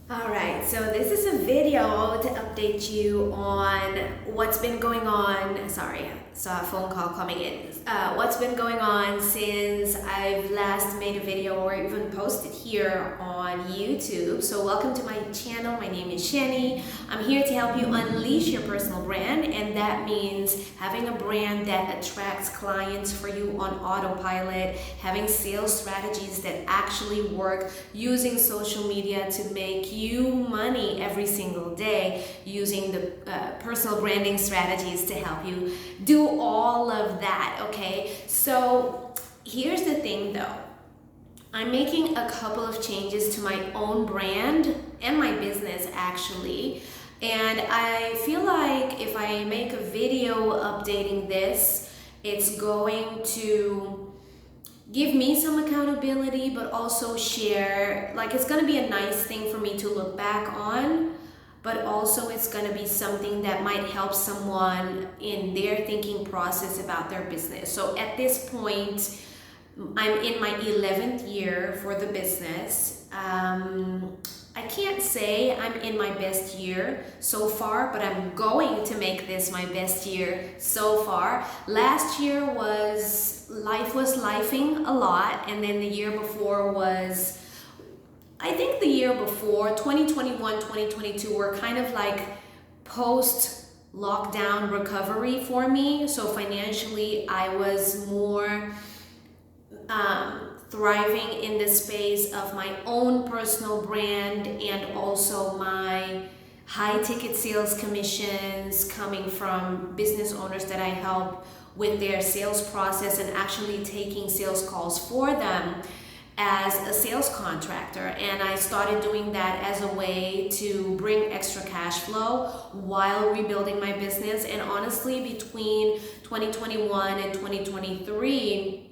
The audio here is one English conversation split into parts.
Alright, so this is a video to update you on what's been going on. Sorry, saw a phone call coming in. What's been going on since I've last made a video or even posted here on YouTube. So welcome to my channel. My name is Shanny. I'm here to help you unleash your personal brand, and that means having a brand that attracts clients for you on autopilot, having sales strategies that actually work, using social media to make you money every single day, using the personal branding strategies to help you do all of that. Okay, so here's the thing though. I'm making a couple of changes to my own brand and my business actually, and I feel like if I make a video updating this, it's going to give me some accountability, but also share, like it's gonna be a nice thing for me to look back on, but also it's gonna be something that might help someone in their thinking process about their business. So at this point, I'm in my 11th year for the business. I can't say I'm in my best year so far, but I'm going to make this my best year so far. Last year life was lifing a lot, and then the year before was, I think the year before, 2021, 2022 were kind of like post-lockdown recovery for me. So financially, I was more thriving in the space of my own personal brand and also my high ticket sales commissions coming from business owners that I help with their sales process and actually taking sales calls for them as a sales contractor. And I started doing that as a way to bring extra cash flow while rebuilding my business. And honestly, between 2021 and 2023,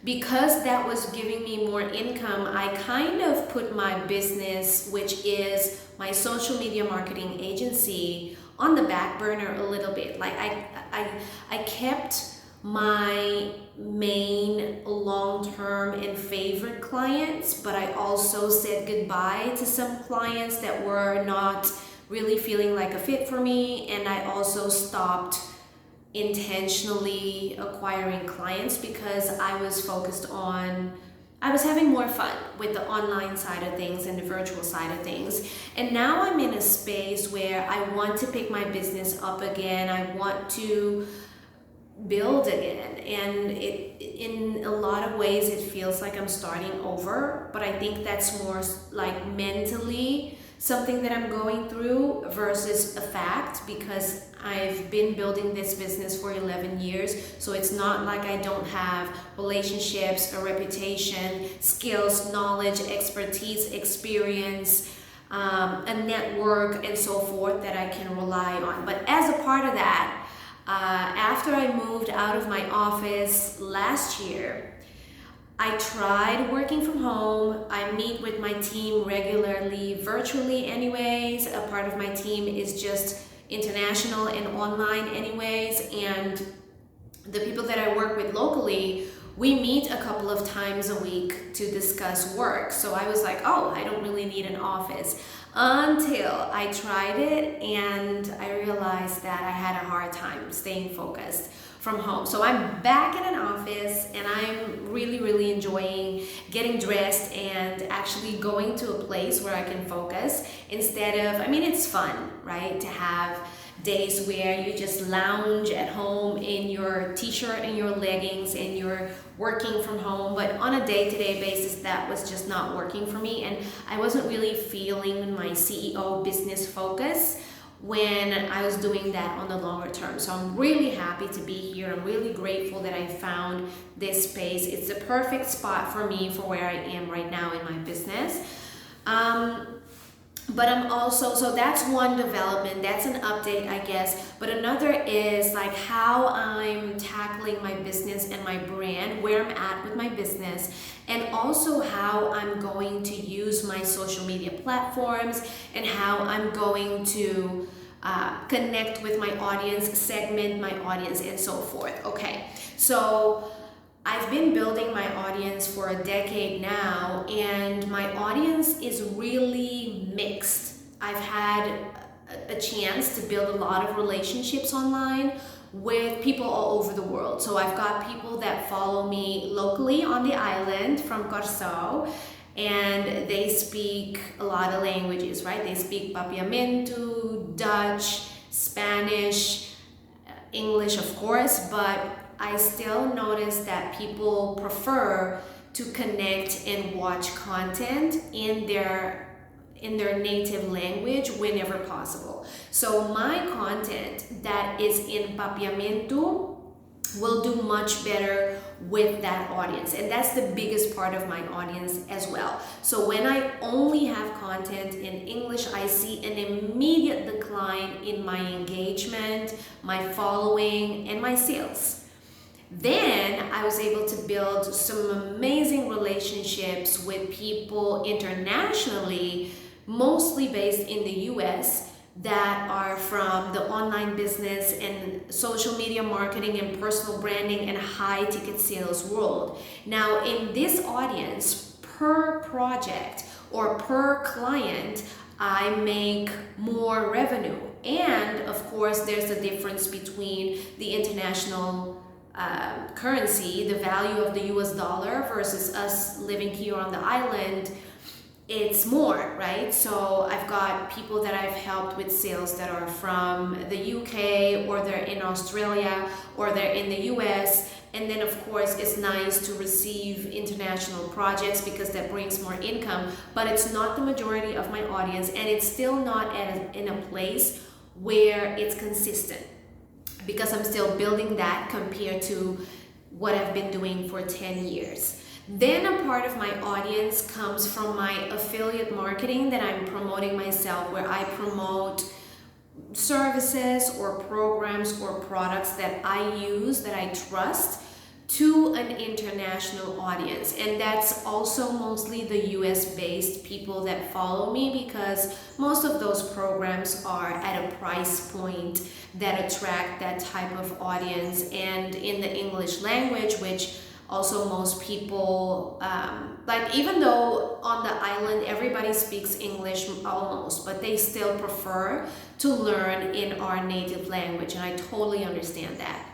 because that was giving me more income, I kind of put my business, which is my social media marketing agency, on the back burner a little bit. Like I kept my main long-term and favorite clients, but I also said goodbye to some clients that were not really feeling like a fit for me, and I also stopped intentionally acquiring clients because I was having more fun with the online side of things and the virtual side of things. And now I'm in a space where I want to pick my business up again. I want to build again, and in a lot of ways it feels like I'm starting over, but I think that's more like mentally something that I'm going through versus a fact, because I've been building this business for 11 years. So it's not like I don't have relationships, a reputation, skills, knowledge, expertise, experience, a network, and so forth that I can rely on. But as a part of that, after I moved out of my office last year, I tried working from home. I meet with my team regularly, virtually anyways. A part of my team is just international and online anyways. And the people that I work with locally, we meet a couple of times a week to discuss work. So I was like, oh, I don't really need an office. Until I tried it and I realized that I had a hard time staying focused from home. So I'm back in an office, and I'm really enjoying getting dressed and actually going to a place where I can focus instead of, I mean, it's fun, right? To have days where you just lounge at home in your t-shirt and your leggings and you're working from home, but on a day-to-day basis that was just not working for me, and I wasn't really feeling my CEO business focus when I was doing that on the longer term. So I'm really happy to be here. I'm really grateful that I found this space. It's the perfect spot for me for where I am right now in my business. But I'm also, so that's one development, that's an update, I guess. But another is like how I'm tackling my business and my brand, where I'm at with my business, and also how I'm going to use my social media platforms and how I'm going to connect with my audience, segment my audience, and so forth. Okay, so I've been building my audience for a decade now, and my audience is really mixed. I've had a chance to build a lot of relationships online with people all over the world. So I've got people that follow me locally on the island from Corso, and they speak a lot of languages, right? They speak Papiamento, Dutch, Spanish, English, of course, but I still notice that people prefer to connect and watch content in their native language whenever possible. So my content that is in Papiamento will do much better with that audience, and that's the biggest part of my audience as well. So when I only have content in English, I see an immediate decline in my engagement, my following, and my sales. Then I was able to build some amazing relationships with people internationally, mostly based in the US, that are from the online business and social media marketing and personal branding and high ticket sales world. Now, in this audience, per project or per client, I make more revenue. And of course, there's a difference between the international currency, the value of the US dollar versus us living here on the island. It's more, right? So I've got people that I've helped with sales that are from the UK, or they're in Australia, or they're in the US. And then of course it's nice to receive international projects because that brings more income, but it's not the majority of my audience, and it's still not in a place where it's consistent, because I'm still building that compared to what I've been doing for 10 years. Then a part of my audience comes from my affiliate marketing that I'm promoting myself, where I promote services or programs or products that I use, that I trust, to an international audience. And that's also mostly the US based people that follow me, because most of those programs are at a price point that attract that type of audience, and in the English language, which also most people, like, even though on the island everybody speaks English almost, but they still prefer to learn in our native language, and I totally understand that.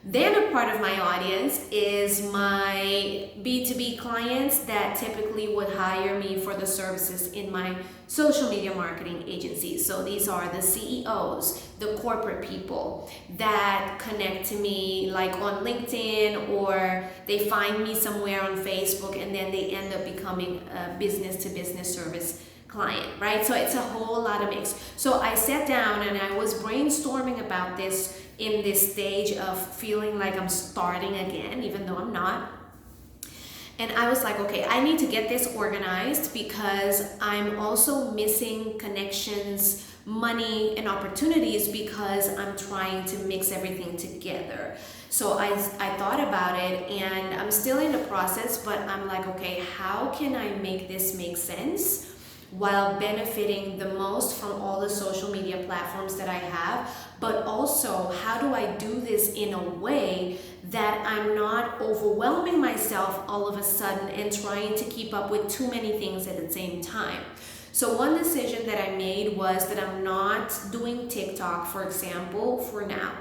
Then a part of my audience is my B2B clients that typically would hire me for the services in my social media marketing agency. So these are the CEOs, the corporate people that connect to me like on LinkedIn, or they find me somewhere on Facebook, and then they end up becoming a business-to-business service client, right? So it's a whole lot of mix. So I sat down and I was brainstorming about this in this stage of feeling like I'm starting again, even though I'm not. And I was like, okay, I need to get this organized, because I'm also missing connections, money, and opportunities, because I'm trying to mix everything together. So I thought about it, and I'm still in the process, but I'm like, okay, how can I make this make sense while benefiting the most from all the social media platforms that I have? But also, how do I do this in a way that I'm not overwhelming myself all of a sudden and trying to keep up with too many things at the same time? So one decision that I made was that I'm not doing TikTok, for example, for now,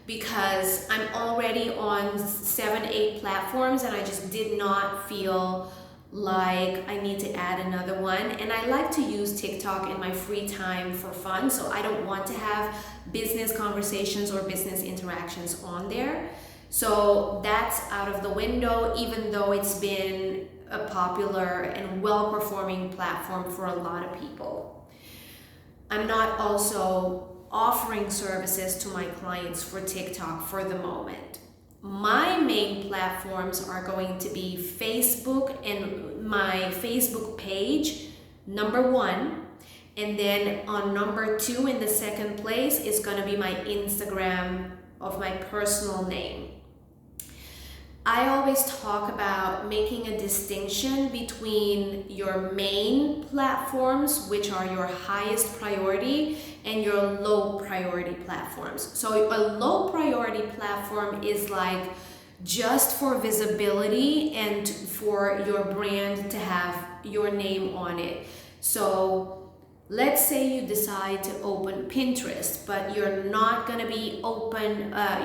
because I'm already on 7-8 platforms, and I just did not feel like I need to add another one. And I like to use TikTok in my free time for fun, so I don't want to have business conversations or business interactions on there. So that's out of the window, even though it's been a popular and well-performing platform for a lot of people. I'm not also offering services to my clients for TikTok for the moment. My main platforms are going to be Facebook and my Facebook page, number 1. And then on number 2, in the second place, is going to be my Instagram of my personal name. I always talk about making a distinction between your main platforms, which are your highest priority, and your low priority platforms. So a low priority platform is like just for visibility and for your brand to have your name on it. So let's say you decide to open Pinterest, but you're not going to be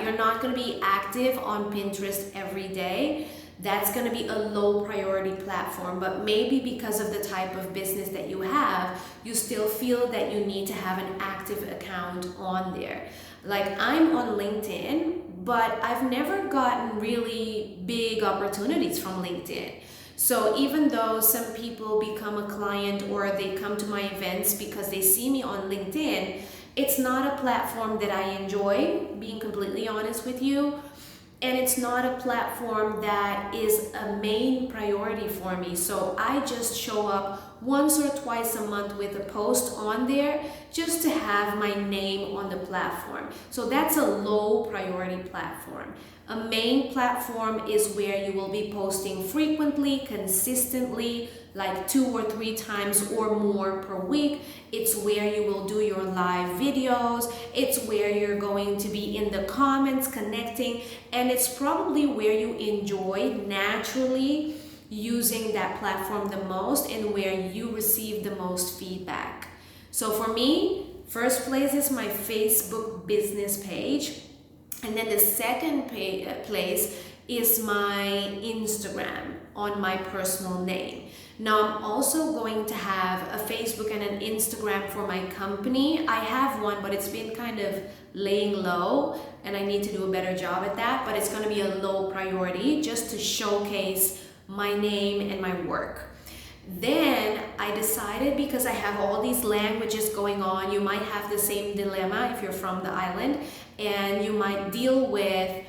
you're not going to be active on Pinterest every day. That's going to be a low priority platform, but maybe because of the type of business that you have, you still feel that you need to have an active account on there. Like, I'm on LinkedIn, but I've never gotten really big opportunities from LinkedIn. So even though some people become a client or they come to my events because they see me on LinkedIn, it's not a platform that I enjoy, being completely honest with you. And it's not a platform that is a main priority for me. So I just show up once or twice a month with a post on there just to have my name on the platform. So that's a low priority platform. A main platform is where you will be posting frequently, consistently, like 2 or 3 times or more per week. It's where you will do your live videos. It's where you're going to be in the comments connecting, and it's probably where you enjoy naturally using that platform the most and where you receive the most feedback. So for me, first place is my Facebook business page. And then the second place is my Instagram on my personal name. Now I'm also going to have a Facebook and an Instagram for my company. I have one, but it's been kind of laying low and I need to do a better job at that, but it's going to be a low priority just to showcase my name and my work. Then I decided, because I have all these languages going on, you might have the same dilemma if you're from the island, and you might deal with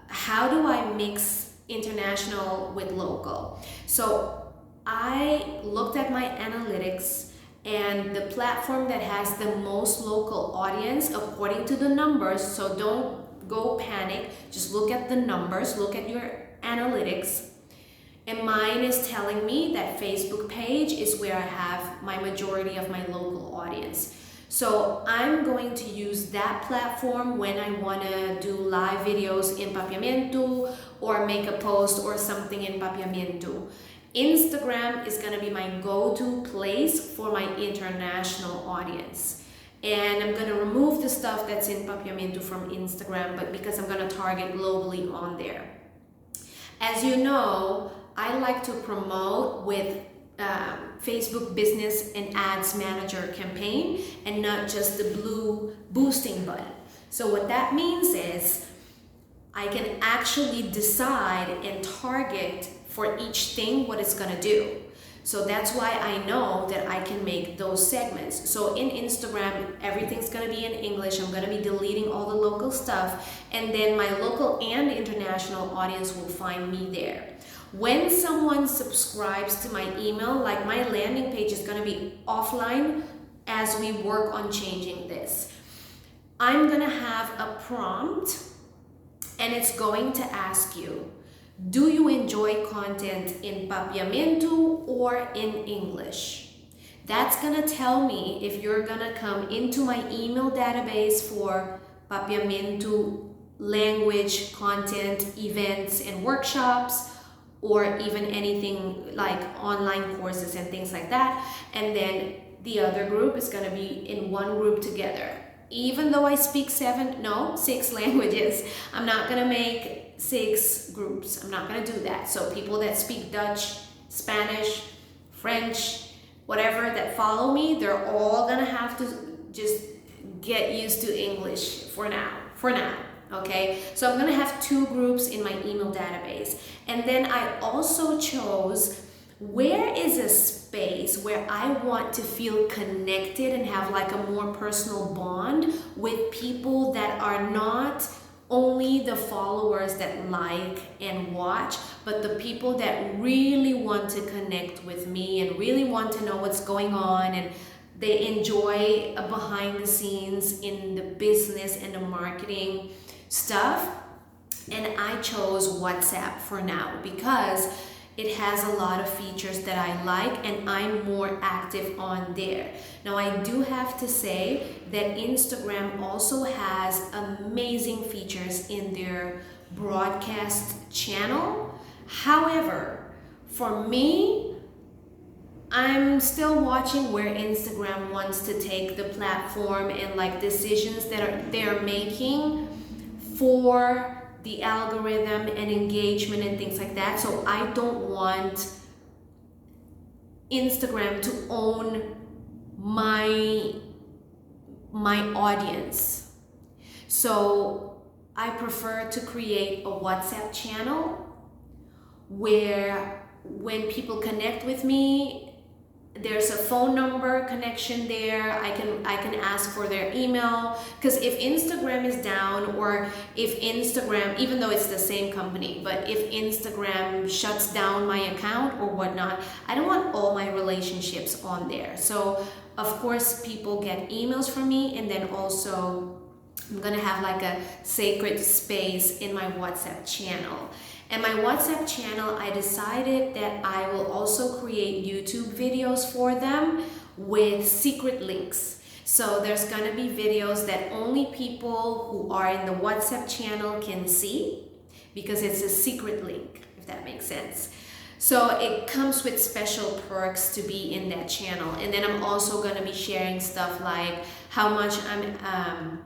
how do I mix international with local. So I looked at my analytics, and the platform that has the most local audience according to the numbers, so don't go panic, just look at the numbers, look at your analytics. And mine is telling me that Facebook page is where I have my majority of my local audience. So I'm going to use that platform when I want to do live videos in Papiamento or make a post or something in Papiamento. Instagram is going to be my go-to place for my international audience. And I'm going to remove the stuff that's in Papiamento from Instagram, but because I'm going to target globally on there. As you know, I like to promote with Facebook Business and Ads Manager campaign and not just the blue boosting button. So what that means is I can actually decide and target for each thing what it's gonna do. So that's why I know that I can make those segments. So in Instagram, everything's gonna be in English. I'm gonna be deleting all the local stuff, and then my local and international audience will find me there. When someone subscribes to my email, like my landing page is gonna be offline as we work on changing this. I'm gonna have a prompt, and it's going to ask you, do you enjoy content in Papiamento or in English? That's gonna tell me if you're gonna come into my email database for Papiamento language, content, events, and workshops, or even anything like online courses and things like that. And then the other group is gonna be in one group together. Even though I speak 6 languages, I'm not gonna make 6 groups. I'm not gonna do that. So people that speak Dutch, Spanish, French, whatever that follow me, they're all gonna have to just get used to English for now. Okay, so I'm gonna have 2 groups in my email database. And then I also chose where is a space where I want to feel connected and have like a more personal bond with people that are not only the followers that like and watch, but the people that really want to connect with me and really want to know what's going on, and they enjoy behind the scenes in the business and the marketing stuff. And I chose WhatsApp for now because it has a lot of features that I like and I'm more active on there. Now I do have to say that Instagram also has amazing features in their broadcast channel. However, for me, I'm still watching where Instagram wants to take the platform and like decisions that they're making for the algorithm and engagement and things like that. So I don't want Instagram to own my audience. So I prefer to create a WhatsApp channel where when people connect with me, there's a phone number connection there. I can ask for their email, because if Instagram is down, or if Instagram, even though it's the same company, but if Instagram shuts down my account or whatnot, I don't want all my relationships on there. So of course people get emails from me, and then also I'm gonna have like a sacred space in my WhatsApp channel. And my WhatsApp channel, I decided that I will also create YouTube videos for them with secret links. So there's gonna be videos that only people who are in the WhatsApp channel can see, because it's a secret link, if that makes sense. So it comes with special perks to be in that channel. And then I'm also gonna be sharing stuff like how much I'm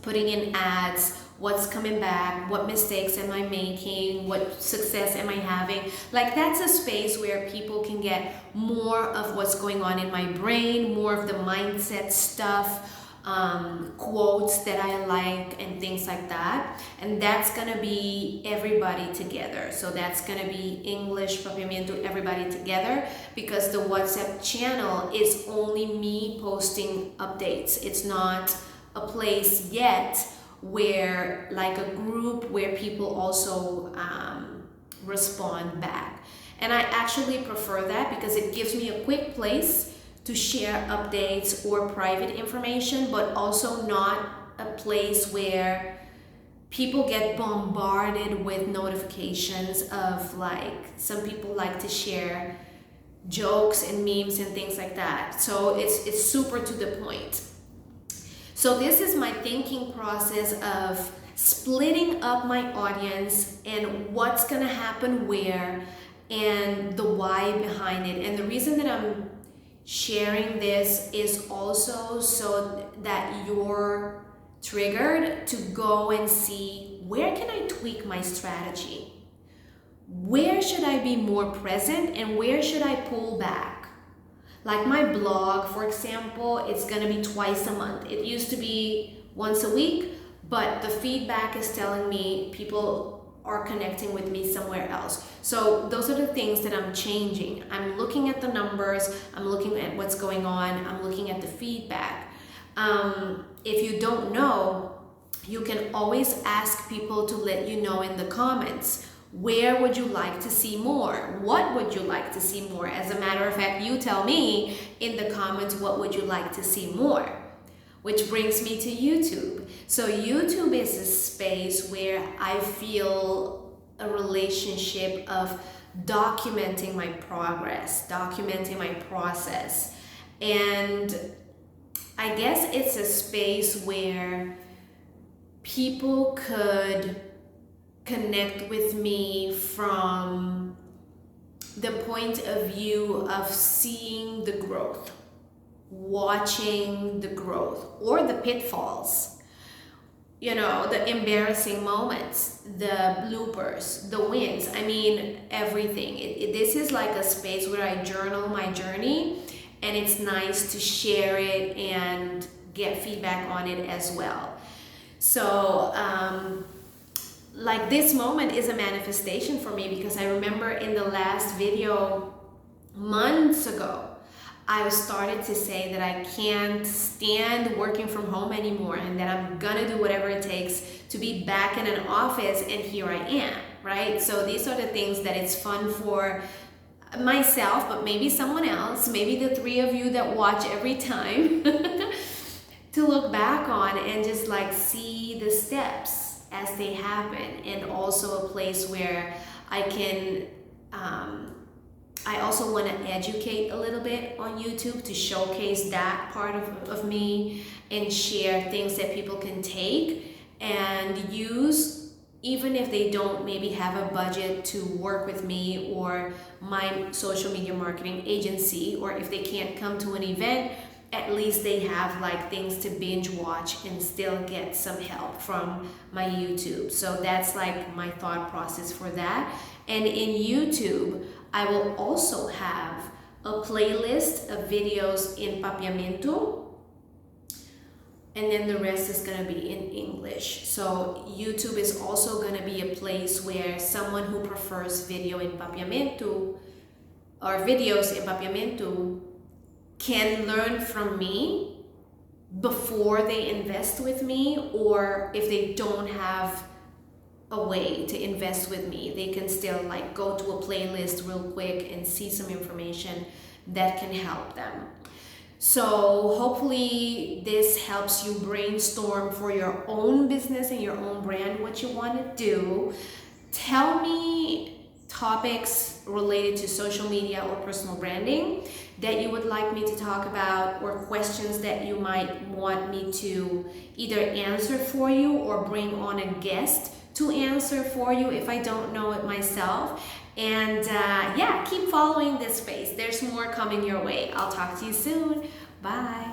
putting in ads, what's coming back, what mistakes am I making, what success am I having. Like, that's a space where people can get more of what's going on in my brain, more of the mindset stuff, quotes that I like and things like that. And that's gonna be everybody together. So that's gonna be English, Papiamiento, everybody together, because the WhatsApp channel is only me posting updates. It's not a place yet where like a group where people also respond back. And I actually prefer that because it gives me a quick place to share updates or private information, but also not a place where people get bombarded with notifications of, like, some people like to share jokes and memes and things like that. So it's super to the point. So this is my thinking process of splitting up my audience and what's gonna happen where and the why behind it. And the reason that I'm sharing this is also so that you're triggered to go and see, where can I tweak my strategy? Where should I be more present and where should I pull back? Like my blog, for example, it's gonna be twice a month. It used to be once a week, but the feedback is telling me people are connecting with me somewhere else. So those are the things that I'm changing. I'm looking at the numbers, I'm looking at what's going on, I'm looking at the feedback. If you don't know, you can always ask people to let you know in the comments. Where would you like to see more? What would you like to see more? As a matter of fact, you tell me in the comments, what would you like to see more? Which brings me to YouTube. So YouTube is a space where I feel a relationship of documenting my progress, documenting my process. And I guess it's a space where people could connect with me from the point of view of seeing the growth, watching the growth, or the pitfalls, you know, the embarrassing moments, the bloopers, the wins. I mean, everything. This is like a space where I journal my journey, and it's nice to share it and get feedback on it as well. So like, this moment is a manifestation for me, because I remember in the last video months ago, I started to say that I can't stand working from home anymore, and that I'm gonna do whatever it takes to be back in an office, and here I am, right? So these are the things that it's fun for myself, but maybe someone else, maybe the three of you that watch every time, to look back on and just like see the steps as they happen. And also a place where I can, I also want to educate a little bit on YouTube, to showcase that part of me and share things that people can take and use even if they don't maybe have a budget to work with me or my social media marketing agency, or if they can't come to an event, at least they have like things to binge watch and still get some help from my YouTube. So that's like my thought process for that. And in YouTube, I will also have a playlist of videos in Papiamento, and then the rest is going to be in English. So YouTube is also going to be a place where someone who prefers video in Papiamento or videos in Papiamento can learn from me before they invest with me, or if they don't have a way to invest with me, they can still like go to a playlist real quick and see some information that can help them. So hopefully this helps you brainstorm for your own business and your own brand what you want to do. Tell me topics related to social media or personal branding that you would like me to talk about, or questions that you might want me to either answer for you or bring on a guest to answer for you if I don't know it myself. And yeah, keep following this space. There's more coming your way. I'll talk to you soon. Bye.